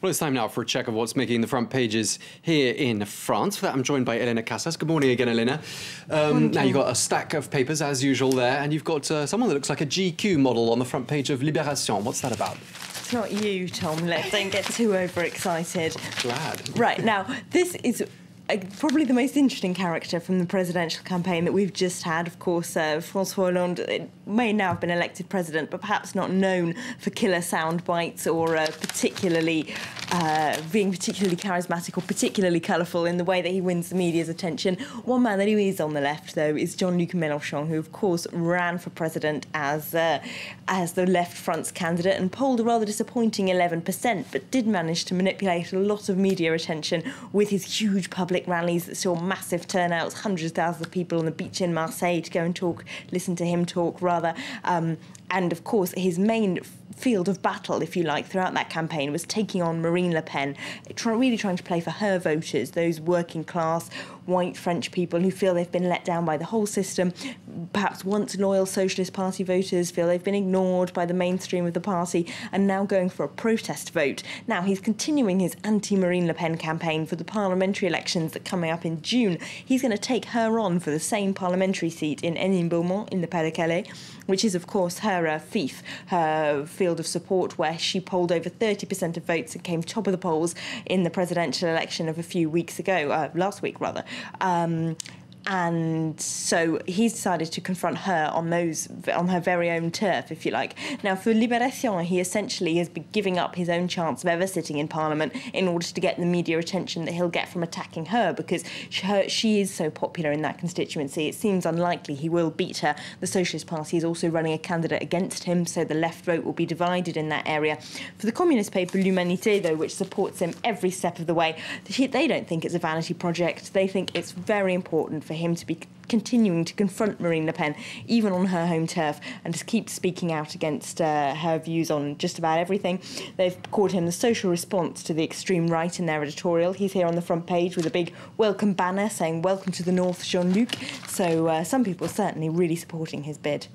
Well, it's time now for a check of what's making the front pages here in France. For that, I'm joined by Elena Casas. Good morning again, Elena. Now, you've got a stack of papers, as usual, there, and you've got someone that looks like a GQ model on the front page of Libération. What's that about? It's not you, Tom. Don't get too overexcited. Glad. Right, now, this is probably the most interesting character from the presidential campaign that we've just had. Of course, François Hollande may now have been elected president, but perhaps not known for killer sound bites or being particularly charismatic or particularly colourful in the way that he wins the media's attention. One man that he is on the left, though, is Jean-Luc Mélenchon, who, of course, ran for president as the left front's candidate and polled a rather disappointing 11%, but did manage to manipulate a lot of media attention with his huge public rallies that saw massive turnouts, hundreds of thousands of people on the beach in Marseille to go and listen to him talk, rather. And, of course, his main field of battle, if you like, throughout that campaign was taking on Marine Le Pen, really trying to play for her voters, those working class, white French people who feel they've been let down by the whole system, perhaps once loyal Socialist Party voters feel they've been ignored by the mainstream of the party and now going for a protest vote. Now, he's continuing his anti-Marine Le Pen campaign for the parliamentary elections that are coming up in June. He's going to take her on for the same parliamentary seat in Hénin-Beaumont in the Pas-de-Calais, which is, of course, her fief, her field of support, where she polled over 30% of votes and came top of the polls in the presidential election of a few weeks ago, last week rather. And so he's decided to confront her on her very own turf, if you like. Now, for Libération, he essentially has been giving up his own chance of ever sitting in Parliament in order to get the media attention that he'll get from attacking her, because she is so popular in that constituency. It seems unlikely he will beat her. The Socialist Party is also running a candidate against him, so the left vote will be divided in that area. For the communist paper L'Humanité, though, which supports him every step of the way, they don't think it's a vanity project. They think it's very important for him to be continuing to confront Marine Le Pen, even on her home turf, and to keep speaking out against her views on just about everything. They've called him the social response to the extreme right in their editorial. He's here on the front page with a big welcome banner saying, "Welcome to the North, Jean-Luc." So some people are certainly really supporting his bid.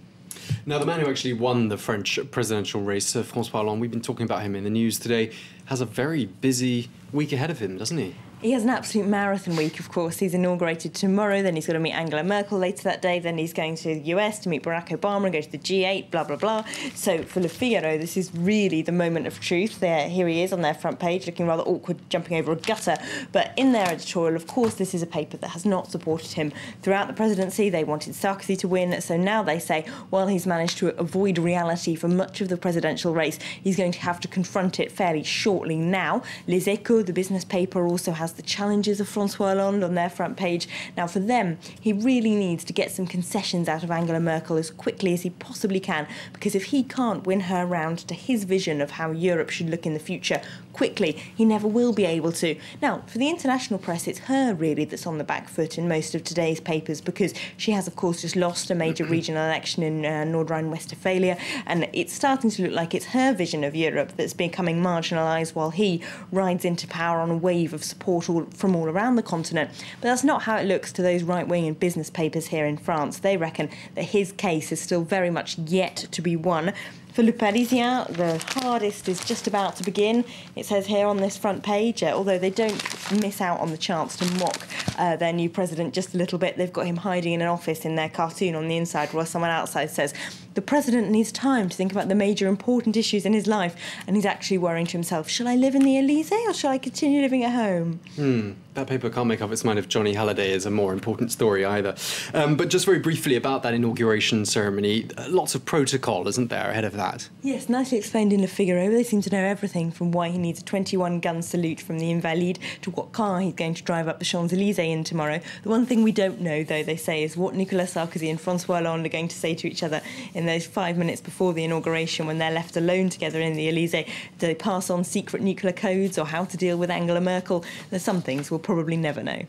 Now, the man who actually won the French presidential race, François Hollande, we've been talking about him in the news today, has a very busy week ahead of him, doesn't he? He has an absolute marathon week, of course. He's inaugurated tomorrow, then he's got to meet Angela Merkel later that day, then he's going to the US to meet Barack Obama and go to the G8, blah, blah, blah. So for Le Figaro, this is really the moment of truth. Here he is on their front page, looking rather awkward, jumping over a gutter. But in their editorial, of course, this is a paper that has not supported him throughout the presidency. They wanted Sarkozy to win, so now they say, while he's managed to avoid reality for much of the presidential race, he's going to have to confront it fairly shortly now. Les Echos, the business paper, also has the challenges of François Hollande on their front page. Now, for them, he really needs to get some concessions out of Angela Merkel as quickly as he possibly can, because if he can't win her round to his vision of how Europe should look in the future quickly, he never will be able to. Now, for the international press, it's her really that's on the back foot in most of today's papers, because she has, of course, just lost a major regional election in North Rhine-Westphalia, and it's starting to look like it's her vision of Europe that's becoming marginalised while he rides into power on a wave of support from all around the continent. But that's not how it looks to those right-wing and business papers here in France. They reckon that his case is still very much yet to be won. For Le Parisien, the hardest is just about to begin. It says here on this front page, although they don't miss out on the chance to mock their new president just a little bit, they've got him hiding in an office in their cartoon on the inside, while someone outside says, "The president needs time to think about the major important issues in his life," and he's actually worrying to himself, shall I live in the Elysee or shall I continue living at home? That paper can't make up its mind if Johnny Halliday is a more important story either. But just very briefly about that inauguration ceremony, lots of protocol, isn't there, ahead of that? Yes, nicely explained in Le Figaro. They seem to know everything from why he needs a 21-gun salute from the Invalides to what car he's going to drive up the Champs-Élysées in tomorrow. The one thing we don't know, though, they say, is what Nicolas Sarkozy and François Hollande are going to say to each other in those 5 minutes before the inauguration when they're left alone together in the Elysée. Do they pass on secret nuclear codes or how to deal with Angela Merkel? There's some things we'll probably never know.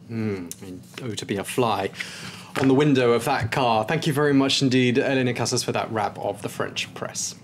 To be a fly on the window of that car. Thank you very much indeed, Elena Casas, for that wrap of the French press.